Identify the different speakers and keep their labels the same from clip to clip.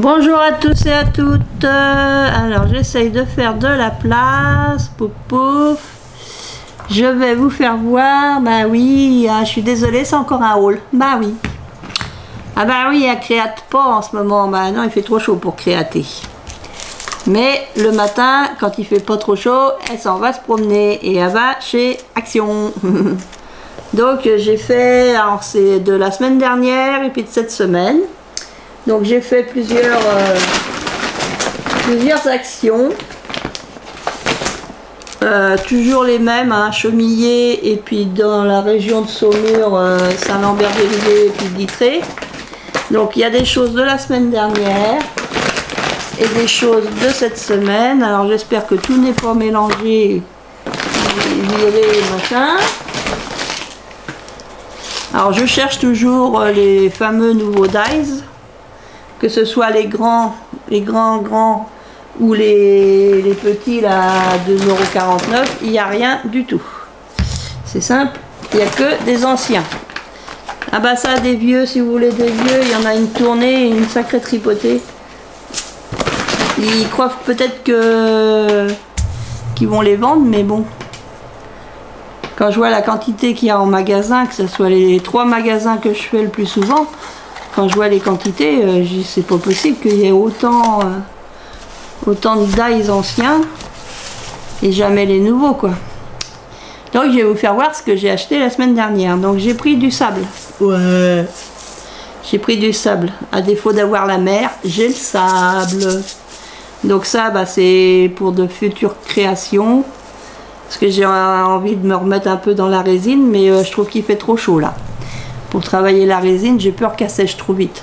Speaker 1: Bonjour à tous et à toutes. Alors j'essaye de faire de la place. Pouf pouf. Je vais vous faire voir. Bah oui, je suis désolée, c'est encore un haul. Bah oui. Ah bah oui, elle créate pas en ce moment. Bah non, il fait trop chaud pour créater. Mais le matin, quand il fait pas trop chaud, elle s'en va se promener et elle va chez Action. Donc j'ai fait, alors c'est de la semaine dernière et puis de cette semaine. Donc j'ai fait plusieurs actions, toujours les mêmes, hein, Chemillé et puis dans la région de Saumur, Saint-Lambert-des-Villiers et puis Dittré. Donc il y a des choses de la semaine dernière et des choses de cette semaine. Alors j'espère que tout n'est pas mélangé, viré, machin. Alors je cherche toujours les fameux nouveaux dies. Que ce soit les grands ou les petits là, 2,49 €, il n'y a rien du tout. C'est simple, il n'y a que des anciens. Ah bah ça, des vieux, si vous voulez des vieux, il y en a une tournée, une sacrée tripotée. Ils croient peut-être qu'ils vont les vendre, mais bon. Quand je vois la quantité qu'il y a en magasin, que ce soit les 3 magasins que je fais le plus souvent, quand je vois les quantités, c'est pas possible qu'il y ait autant de dies anciens et jamais les nouveaux quoi. Donc je vais vous faire voir ce que j'ai acheté la semaine dernière. Donc j'ai pris du sable. Ouais. J'ai pris du sable. À défaut d'avoir la mer, j'ai le sable. Donc ça, bah, c'est pour de futures créations. Parce que j'ai envie de me remettre un peu dans la résine, mais je trouve qu'il fait trop chaud là. Pour travailler la résine, j'ai peur qu'elle sèche trop vite.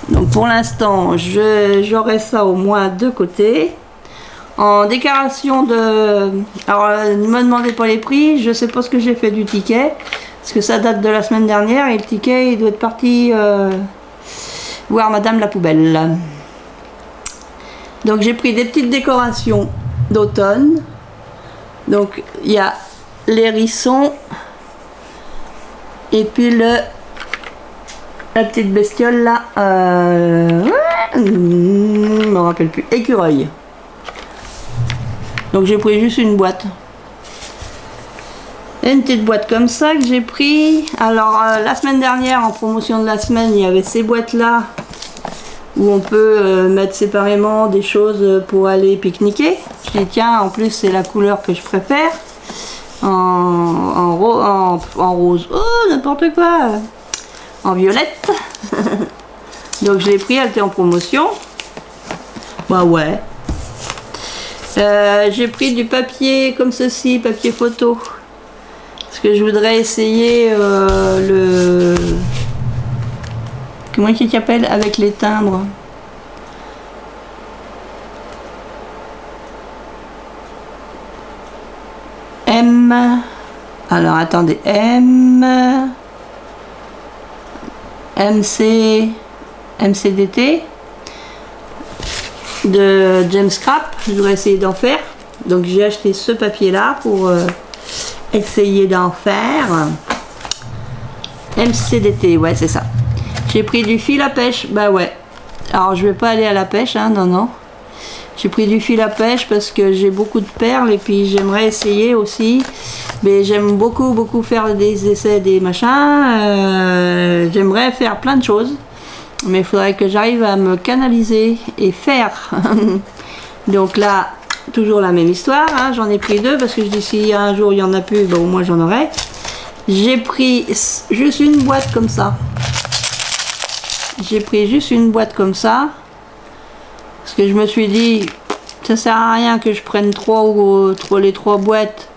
Speaker 1: Donc pour l'instant, j'aurai ça au moins de côté. En décoration de... Alors ne me demandez pas les prix, je sais pas ce que j'ai fait du ticket. Parce que ça date de la semaine dernière et le ticket il doit être parti voir Madame la poubelle. Donc j'ai pris des petites décorations d'automne. Donc il y a l'hérisson. Et puis la petite bestiole là, je me rappelle plus, écureuil. Donc j'ai pris juste une boîte. Et une petite boîte comme ça que j'ai pris. Alors la semaine dernière, en promotion de la semaine, il y avait ces boîtes là où on peut mettre séparément des choses pour aller pique-niquer. Je dis tiens, en plus c'est la couleur que je préfère. En rose, oh n'importe quoi, en violette. Donc je l'ai pris, elle était en promotion. Bah ouais. J'ai pris du papier comme ceci, papier photo, parce que je voudrais essayer le... Comment il s'appelle avec les timbres? Alors attendez, MCDT de James Scrap. Je voudrais essayer d'en faire. Donc j'ai acheté ce papier là pour essayer d'en faire. MCDT, ouais c'est ça. J'ai pris du fil à pêche, bah ouais. Alors je vais pas aller à la pêche, hein, non non. J'ai pris du fil à pêche parce que j'ai beaucoup de perles et puis j'aimerais essayer aussi. Mais j'aime beaucoup faire des essais, des machins. J'aimerais faire plein de choses. Mais il faudrait que j'arrive à me canaliser et faire. Donc là, toujours la même histoire. Hein. J'en ai pris 2 parce que je dis si un jour il n'y en a plus, ben, au moins j'en aurai. J'ai pris juste une boîte comme ça. J'ai pris juste une boîte comme ça. Parce que je me suis dit, ça sert à rien que je prenne les 3 boîtes.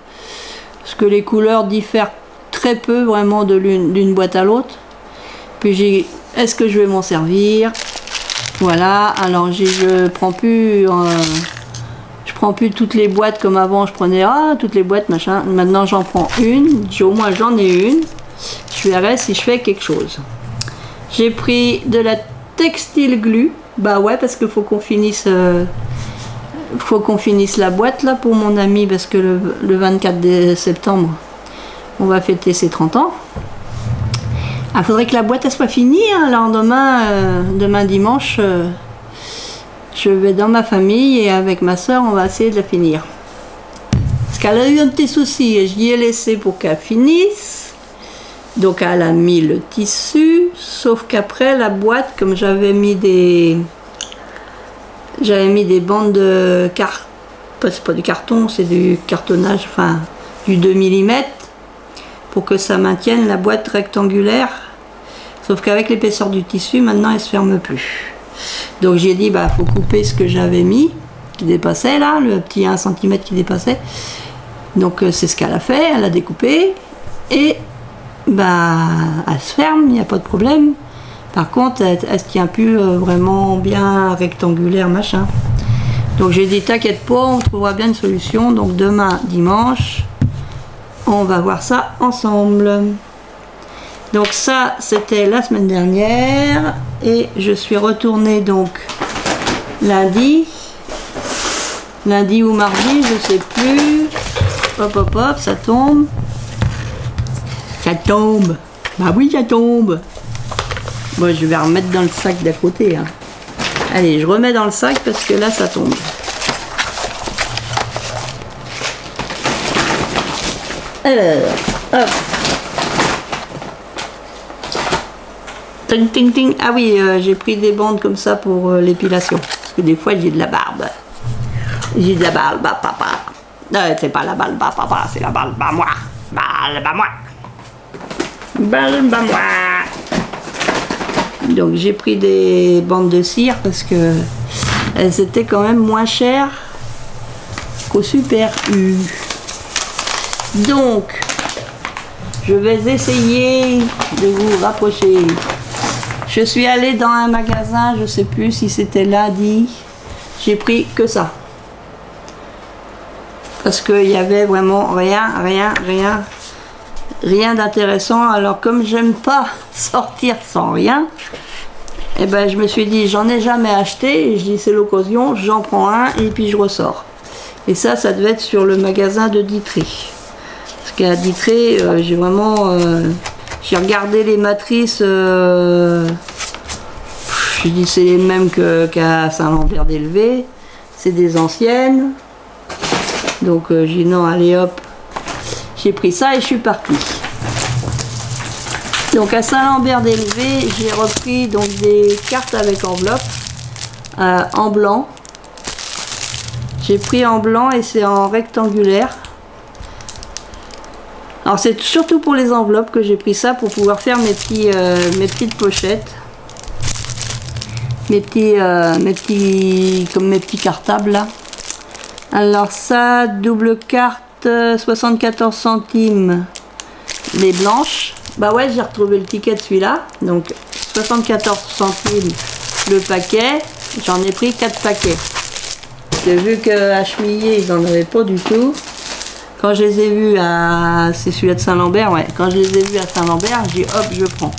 Speaker 1: Parce que les couleurs diffèrent très peu vraiment d'une boîte à l'autre. Puis j'ai, est-ce que je vais m'en servir? Voilà, alors je prends plus toutes les boîtes comme avant. Je prenais toutes les boîtes machin. Maintenant j'en prends une. Au moins j'en ai une. Je verrai si je fais quelque chose. J'ai pris de la textile glue. Bah ouais, parce qu'il faut qu'on finisse la boîte là pour mon ami, parce que le 24 septembre on va fêter ses 30 ans. Ah, faudrait que la boîte elle soit finie, hein. Alors demain dimanche, je vais dans ma famille et avec ma soeur, on va essayer de la finir. Parce qu'elle a eu un petit souci et je l'y ai laissé pour qu'elle finisse. Donc elle a mis le tissu, sauf qu'après la boîte, comme j'avais mis des bandes de carton, c'est pas du carton, c'est du cartonnage, enfin du 2 mm, pour que ça maintienne la boîte rectangulaire. Sauf qu'avec l'épaisseur du tissu, maintenant elle se ferme plus. Donc j'ai dit, bah faut couper ce que j'avais mis, qui dépassait là, le petit 1 cm qui dépassait. Donc c'est ce qu'elle a fait, elle a découpé, et bah elle se ferme, il n'y a pas de problème. Par contre, elle se tient plus vraiment bien rectangulaire, machin. Donc j'ai dit, t'inquiète pas, on trouvera bien une solution. Donc demain, dimanche, on va voir ça ensemble. Donc ça, c'était la semaine dernière. Et je suis retournée donc lundi ou mardi, je sais plus. Hop, hop, hop, ça tombe. Ça tombe. Bah oui, ça tombe. Bon, je vais remettre dans le sac d'à côté. Hein. Allez, je remets dans le sac parce que là, ça tombe. Alors, hop. Ting, ting, ting. Ah oui, j'ai pris des bandes comme ça pour l'épilation. Parce que des fois, j'ai de la barbe. J'ai de la barbe, papa. C'est pas la barbe, papa, c'est la barbe, moi. Barbe, moi. Barbe, moi. Donc j'ai pris des bandes de cire parce que elles étaient quand même moins chères qu'au Super U. Donc je vais essayer de vous rapprocher. Je suis allée dans un magasin, je sais plus si c'était lundi. J'ai pris que ça. Parce qu'il y avait vraiment rien d'intéressant. Alors comme j'aime pas sortir sans rien, et ben je me suis dit, j'en ai jamais acheté, et je dis c'est l'occasion, j'en prends un et puis je ressors. Et ça devait être sur le magasin de Dittré. Parce qu'à Dittré, j'ai vraiment j'ai regardé les matrices, je dis c'est les mêmes qu'à Saint-Lambert-d'Elvé, c'est des anciennes. Donc j'ai dit non, allez hop, j'ai pris ça et je suis partie. Donc à Saint-Lambert-d'Elvé, j'ai repris donc des cartes avec enveloppe en blanc. J'ai pris en blanc et c'est en rectangulaire. Alors c'est surtout pour les enveloppes que j'ai pris ça, pour pouvoir faire mes petites pochettes. Mes petits cartables là. Alors ça, double carte, 74 centimes les blanches. Bah ouais, j'ai retrouvé le ticket de celui-là. Donc 74 centimes le paquet. J'en ai pris 4 paquets. J'ai vu qu'à Chemillé, ils n'en avaient pas du tout. Quand je les ai vus à... C'est celui-là de Saint-Lambert, ouais. Quand je les ai vus à Saint-Lambert, j'ai dit hop, je prends.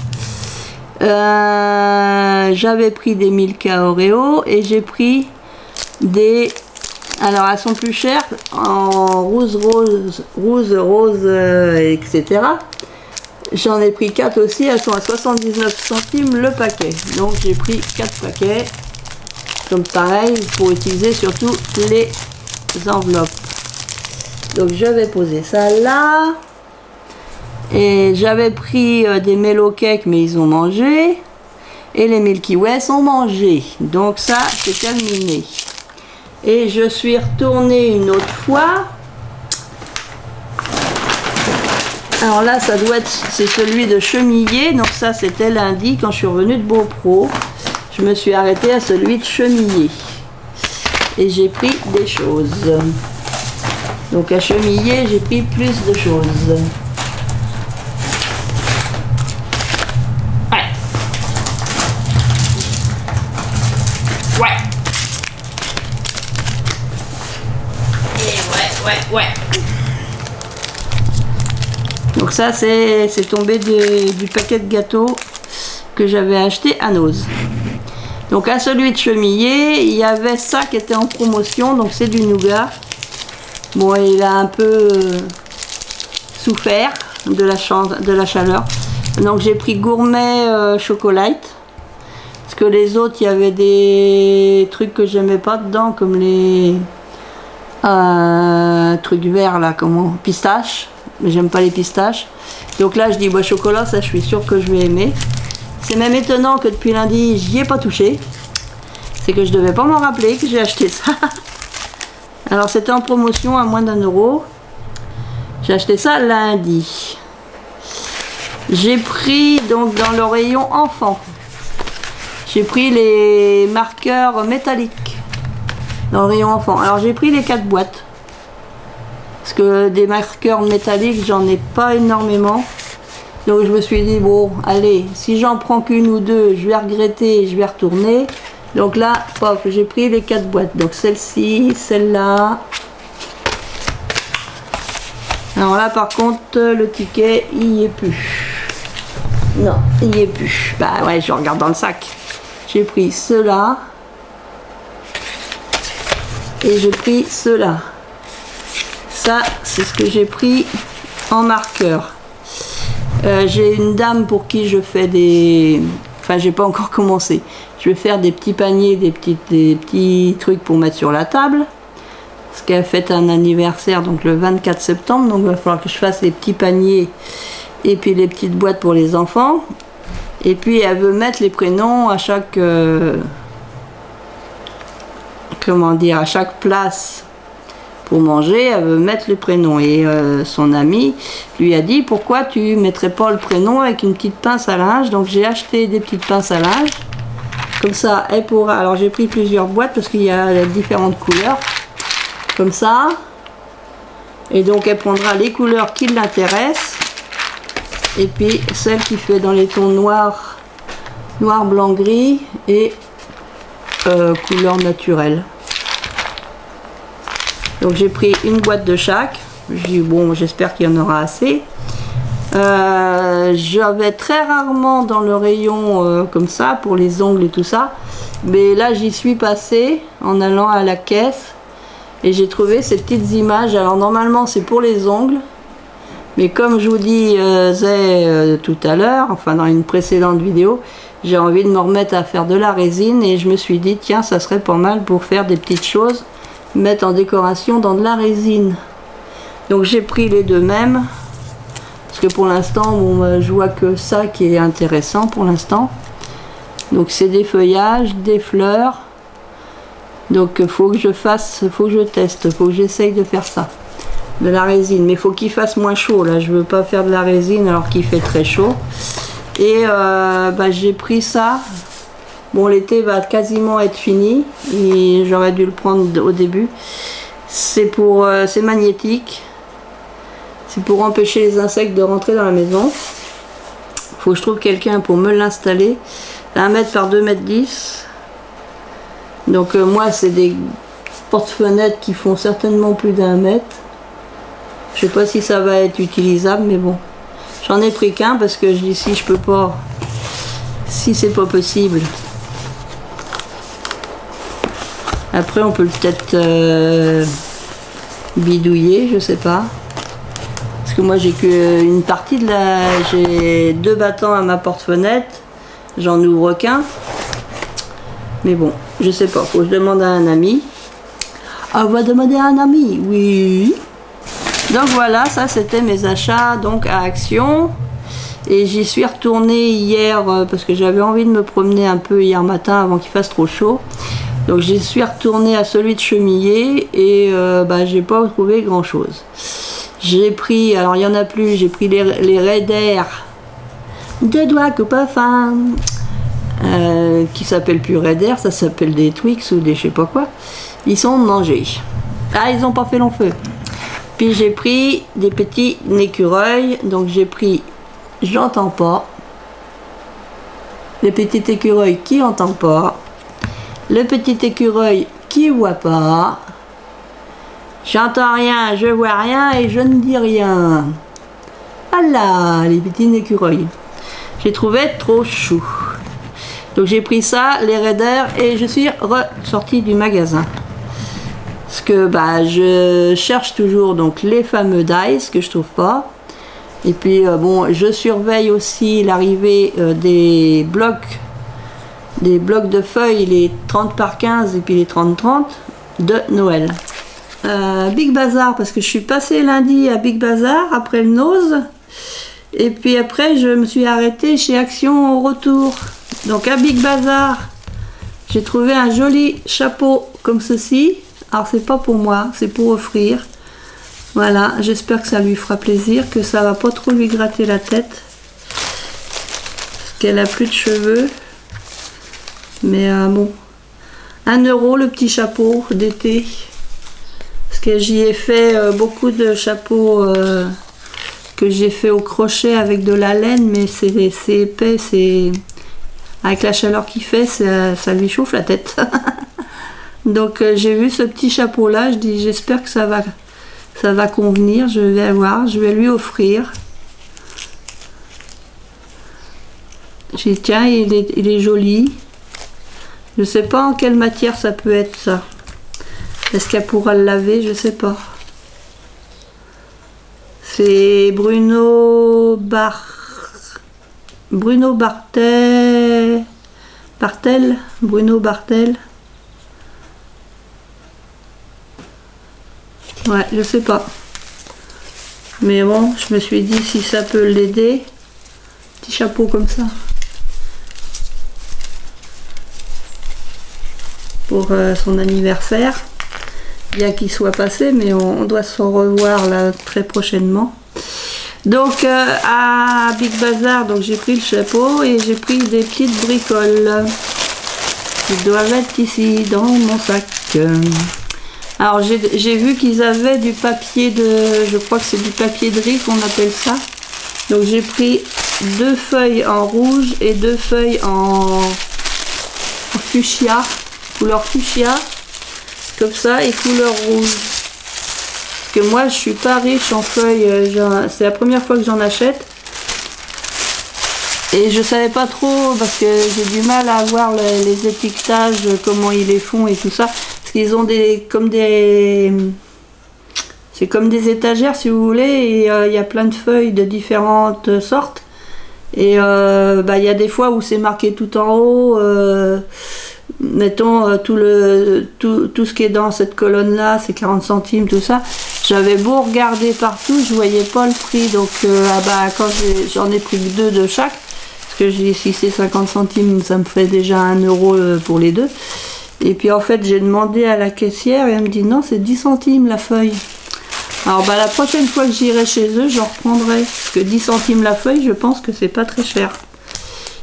Speaker 1: J'avais pris des Milka Oreo et j'ai pris des... Alors elles sont plus chères en rose, etc. J'en ai pris 4 aussi, elles sont à 79 centimes le paquet. Donc j'ai pris 4 paquets, comme pareil, pour utiliser surtout les enveloppes. Donc je vais poser ça là. Et j'avais pris des Mellow Cake, mais ils ont mangé. Et les Milky Way sont mangés. Donc ça, c'est terminé. Et je suis retournée une autre fois. Alors là, ça doit être, c'est celui de Chemillé. Donc ça, c'était lundi quand je suis revenue de Beaupro. Je me suis arrêtée à celui de Chemillé. Et j'ai pris des choses. Donc à Chemillé, j'ai pris plus de choses. Ouais. Donc ça c'est tombé du paquet de gâteaux que j'avais acheté à Nose. Donc à celui de Chemillé, il y avait ça qui était en promotion, donc c'est du nougat. Bon, il a un peu souffert de la chaleur. Donc j'ai pris Gourmet Chocolate. Parce que les autres, il y avait des trucs que j'aimais pas dedans, comme les trucs verts là, comment, pistaches. Mais j'aime pas les pistaches. Donc là, je dis, bah, chocolat, ça, je suis sûre que je vais aimer. C'est même étonnant que depuis lundi, j'y ai pas touché. C'est que je devais pas m'en rappeler que j'ai acheté ça. Alors, c'était en promotion à moins d'1 €. J'ai acheté ça lundi. J'ai pris, donc, dans le rayon enfant, j'ai pris les marqueurs métalliques. Dans le rayon enfant. Alors, j'ai pris les 4 boîtes. Parce que des marqueurs métalliques, j'en ai pas énormément. Donc je me suis dit, bon, allez, si j'en prends qu'une ou deux, je vais regretter et je vais retourner. Donc là, hop, j'ai pris les 4 boîtes. Donc celle-ci, celle-là. Alors là, par contre, le ticket, il n'y est plus. Non, il n'y est plus. Bah ouais, je regarde dans le sac. J'ai pris ceux-là. Et j'ai pris ceux-là. Ça, c'est ce que j'ai pris en marqueur. J'ai une dame pour qui je fais des... Enfin, j'ai pas encore commencé. Je vais faire des petits paniers, des petits trucs pour mettre sur la table. Parce qu'elle fête un anniversaire, donc le 24 septembre. Donc, il va falloir que je fasse les petits paniers et puis les petites boîtes pour les enfants. Et puis, elle veut mettre les prénoms à chaque... comment dire, à chaque place pour manger, elle veut mettre le prénom. Et son ami lui a dit, pourquoi tu mettrais pas le prénom avec une petite pince à linge? Donc j'ai acheté des petites pinces à linge. Comme ça, elle pourra... Alors j'ai pris plusieurs boîtes parce qu'il y a différentes couleurs. Comme ça. Et donc elle prendra les couleurs qui l'intéressent. Et puis celle qui fait dans les tons noirs, noir, blanc, gris et couleur naturelle. Donc j'ai pris une boîte de chaque. Je dis bon, j'espère qu'il y en aura assez. J'avais très rarement dans le rayon comme ça pour les ongles et tout ça. Mais là j'y suis passée en allant à la caisse. Et j'ai trouvé ces petites images. Alors normalement c'est pour les ongles. Mais comme je vous disais tout à l'heure, enfin dans une précédente vidéo, j'ai envie de me remettre à faire de la résine. Et je me suis dit tiens, ça serait pas mal pour faire des petites choses. Mettre en décoration dans de la résine. Donc j'ai pris les deux mêmes parce que pour l'instant bon, je vois que ça qui est intéressant pour l'instant. Donc c'est des feuillages, des fleurs. Donc faut que je fasse, faut que je teste, faut que j'essaye de faire ça, de la résine. Mais faut qu'il fasse moins chaud là. Je veux pas faire de la résine alors qu'il fait très chaud. Et bah, j'ai pris ça. Bon, l'été va quasiment être fini et j'aurais dû le prendre au début. C'est pour, c'est magnétique. C'est pour empêcher les insectes de rentrer dans la maison. Faut que je trouve quelqu'un pour me l'installer. 1 mètre par 2 mètres 10. Donc moi, c'est des porte-fenêtres qui font certainement plus d'1 mètre. Je sais pas si ça va être utilisable, mais bon. J'en ai pris qu'un parce que je dis si je peux pas, si c'est pas possible. Après, on peut peut-être bidouiller, je sais pas. Parce que moi, j'ai qu'une partie de la... J'ai 2 battants à ma porte-fenêtre. J'en ouvre qu'un. Mais bon, je sais pas. Faut que je demande à un ami. Ah, on va demander à un ami, oui. Donc voilà, ça c'était mes achats donc à Action. Et j'y suis retournée hier parce que j'avais envie de me promener un peu hier matin avant qu'il fasse trop chaud. Donc j'y suis retournée à celui de Chemillé et bah, j'ai pas trouvé grand chose. J'ai pris, alors il y en a plus, j'ai pris les Raider 2 doigts coupe à fin qui s'appellent plus Raider, ça s'appelle des Twix ou des je sais pas quoi. Ils sont mangés. Ah, ils ont pas fait long feu. Puis j'ai pris des petits écureuils, donc j'ai pris j'entends pas, les petits écureuils qui entendent pas, le petit écureuil qui voit pas, j'entends rien, je vois rien et je ne dis rien. Voilà, les petits écureuils. J'ai trouvé trop chou. Donc j'ai pris ça, les Raiders, et je suis ressortie du magasin. Parce que bah, je cherche toujours donc les fameux dice que je trouve pas. Et puis bon, je surveille aussi l'arrivée des blocs de feuilles, les 30 par 15 et puis les 30-30 de Noël. Big Bazar, parce que je suis passée lundi à Big Bazar après le Nose. Et puis après, je me suis arrêtée chez Action au retour. Donc à Big Bazar, j'ai trouvé un joli chapeau comme ceci. Alors c'est pas pour moi, c'est pour offrir. Voilà, j'espère que ça lui fera plaisir, que ça va pas trop lui gratter la tête. Parce qu'elle a plus de cheveux. Mais bon, 1 € le petit chapeau d'été. Parce que j'y ai fait beaucoup de chapeaux que j'ai fait au crochet avec de la laine, mais c'est épais, c'est avec la chaleur qu'il fait, ça lui chauffe la tête. Donc j'ai vu ce petit chapeau là, je dis j'espère que ça va convenir, je vais voir, je vais lui offrir. J'ai dit tiens, il est joli. Je sais pas en quelle matière ça peut être ça. Est-ce qu'elle pourra le laver? Je sais pas. C'est Bruno Bartel. Bruno Bartel. Ouais, je sais pas. Mais bon, je me suis dit si ça peut l'aider. Petit chapeau comme ça. Pour son anniversaire. Bien qu'il soit passé, mais on doit se revoir là très prochainement. Donc à Big Bazar, donc j'ai pris le chapeau et j'ai pris des petites bricoles qui doivent être ici dans mon sac. Alors j'ai vu qu'ils avaient du papier je crois que c'est du papier de riz qu'on appelle ça. Donc j'ai pris 2 feuilles en rouge et 2 feuilles en fuchsia, couleur fuchsia. Comme ça et couleur rouge. Parce que moi je suis pas riche en feuilles, c'est la première fois que j'en achète. Et je savais pas trop parce que j'ai du mal à voir les étiquetages, comment ils les font et tout ça. Parce qu'ils ont c'est comme des étagères si vous voulez, et il y a plein de feuilles de différentes sortes. Et il y a des fois où c'est marqué tout en haut. Mettons tout ce qui est dans cette colonne là, c'est 40 centimes, tout ça. J'avais beau regarder partout, je voyais pas le prix. Donc quand j'en ai pris que 2 de chaque, parce que si c'est 50 centimes, ça me fait déjà 1 € pour les 2. Et puis en fait, j'ai demandé à la caissière et elle me dit non, c'est 10 centimes la feuille. Alors la prochaine fois que j'irai chez eux, j'en reprendrai. Parce que 10 centimes la feuille, je pense que c'est pas très cher.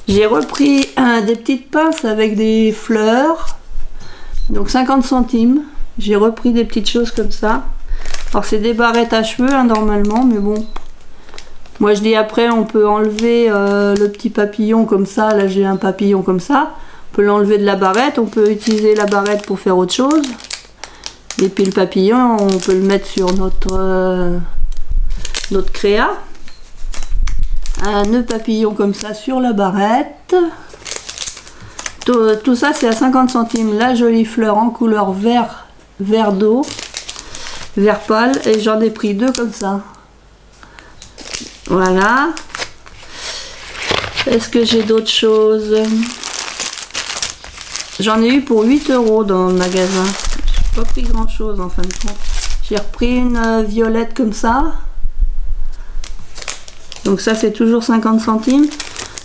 Speaker 1: J'ai repris des petites pinces avec des fleurs, donc 50 centimes. J'ai repris des petites choses comme ça. Alors c'est des barrettes à cheveux hein, normalement, mais bon. Moi je dis après on peut enlever le petit papillon comme ça. Là j'ai un papillon comme ça. On peut l'enlever de la barrette, on peut utiliser la barrette pour faire autre chose. Et puis le papillon, on peut le mettre sur notre créa. Un nœud papillon comme ça sur la barrette. Tout ça c'est à 50 centimes. La jolie fleur en couleur vert d'eau, vert pâle, et j'en ai pris 2 comme ça. Voilà. Est-ce que j'ai d'autres choses? J'en ai eu pour 8 € dans le magasin. J'ai pas pris grand chose en fin de compte. J'ai repris une violette comme ça. Donc ça c'est toujours 50 centimes.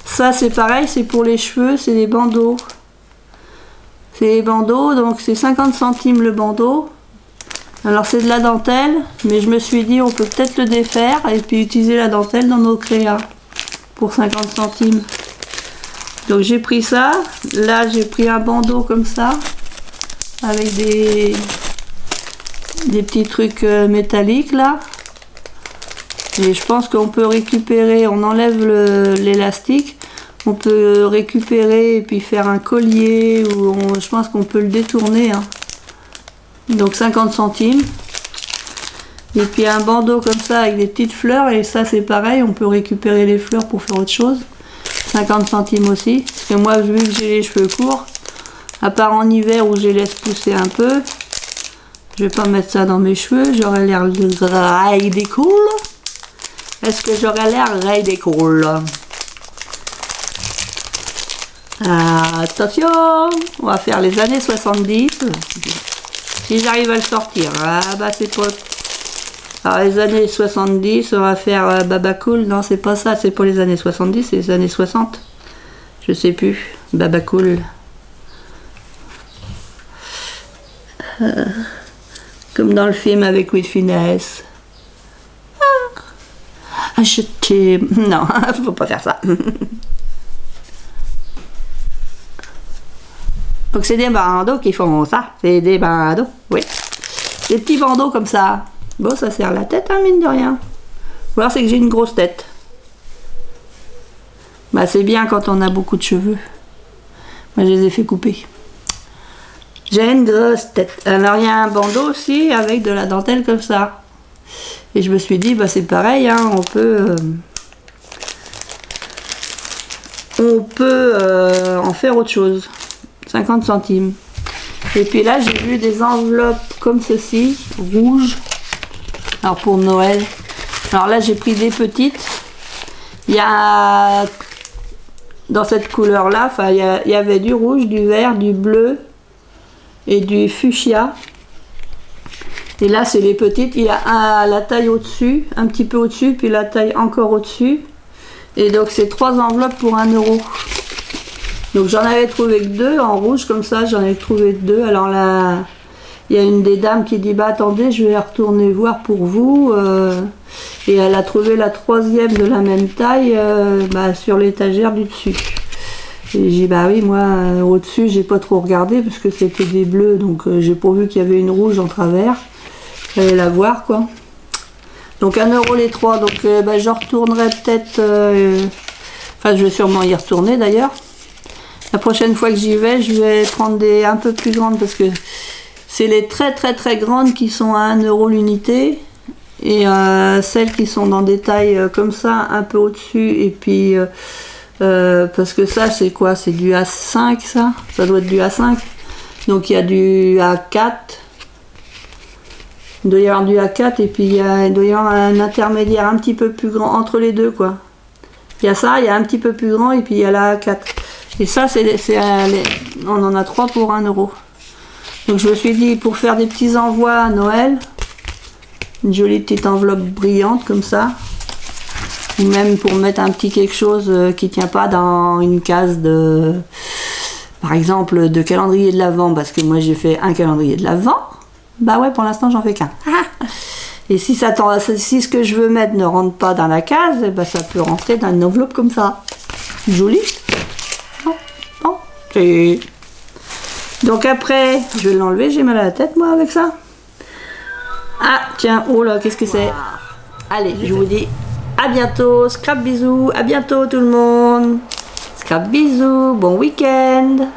Speaker 1: Ça c'est pareil, c'est pour les cheveux, c'est des bandeaux. C'est des bandeaux, donc c'est 50 centimes le bandeau. Alors c'est de la dentelle, mais je me suis dit on peut peut-être le défaire et puis utiliser la dentelle dans nos créas pour 50 centimes. Donc j'ai pris ça. Là j'ai pris un bandeau comme ça, avec des petits trucs métalliques là. Et je pense qu'on peut récupérer, on enlève l'élastique, on peut récupérer et puis faire un collier, ou je pense qu'on peut le détourner. Hein. Donc 50 centimes. Et puis un bandeau comme ça avec des petites fleurs, et ça c'est pareil, on peut récupérer les fleurs pour faire autre chose. 50 centimes aussi. Parce que moi, vu que j'ai les cheveux courts, à part en hiver où je les laisse pousser un peu, je vais pas mettre ça dans mes cheveux, j'aurais l'air de cool. Est-ce que j'aurais l'air ridicule? Attention, on va faire les années 70. Si j'arrive à le sortir, ah bah c'est pas... Alors les années 70, on va faire Baba Cool. Non, c'est pas ça, c'est pas les années 70, c'est les années 60. Je sais plus. Baba Cool. Comme dans le film avec Louis de Funès. Ah, je t'aime. Non, faut pas faire ça. Donc c'est des bandeaux qui font ça. C'est des bandeaux, oui. Des petits bandeaux comme ça. Bon, ça sert la tête, hein, mine de rien. Ou alors c'est que j'ai une grosse tête. Bah c'est bien quand on a beaucoup de cheveux. Moi je les ai fait couper. J'ai une grosse tête. Alors il y a un bandeau aussi avec de la dentelle comme ça. Et je me suis dit, bah c'est pareil, hein, on peut en faire autre chose. 50 centimes. Et puis là, j'ai vu des enveloppes comme ceci, rouges. Alors pour Noël. Alors là, j'ai pris des petites. Il y a dans cette couleur-là, enfin, il y avait du rouge, du vert, du bleu et du fuchsia. Et là, c'est les petites. Il y a la taille au-dessus, un petit peu au-dessus, puis la taille encore au-dessus. Et donc, c'est 3 enveloppes pour 1 €. Donc, j'en avais trouvé que 2 en rouge, comme ça, j'en ai trouvé 2. Alors là, il y a une des dames qui dit, bah attendez, je vais retourner voir pour vous. Et elle a trouvé la 3e de la même taille bah, sur l'étagère du dessus. Et j'ai dit, bah oui, moi, au-dessus, j'ai pas trop regardé, parce que c'était des bleus, donc j'ai pas vu qu'il y avait une rouge en travers. J'allais la voir, quoi. Donc 1 € les 3, donc bah, je retournerai peut-être... Enfin, je vais sûrement y retourner, d'ailleurs. La prochaine fois que j'y vais, je vais prendre des un peu plus grandes, parce que c'est les très très très grandes qui sont à 1 € l'unité. Et celles qui sont dans des tailles comme ça, un peu au-dessus, et puis... parce que ça, c'est quoi? C'est du A5, ça? Ça doit être du A5. Donc il y a du A4. Il doit y avoir du A4 et puis il doit y avoir un intermédiaire un petit peu plus grand entre les deux, quoi. Il y a ça, il y a un petit peu plus grand et puis il y a la A4. Et ça, on en a 3 pour 1 €. Donc je me suis dit, pour faire des petits envois à Noël, une jolie petite enveloppe brillante comme ça, ou même pour mettre un petit quelque chose qui tient pas dans une case de, par exemple, de calendrier de l'Avent, parce que moi j'ai fait un calendrier de l'Avent. Bah ouais, pour l'instant j'en fais qu'un. Et si si ce que je veux mettre ne rentre pas dans la case, bah ça peut rentrer dans une enveloppe comme ça. Joli. Bon. Donc après, je vais l'enlever, j'ai mal à la tête moi avec ça. Ah tiens, oh là, qu'est-ce que c'est? Allez, je vous dis à bientôt, scrap bisous, à bientôt tout le monde. Scrap bisous, bon week-end.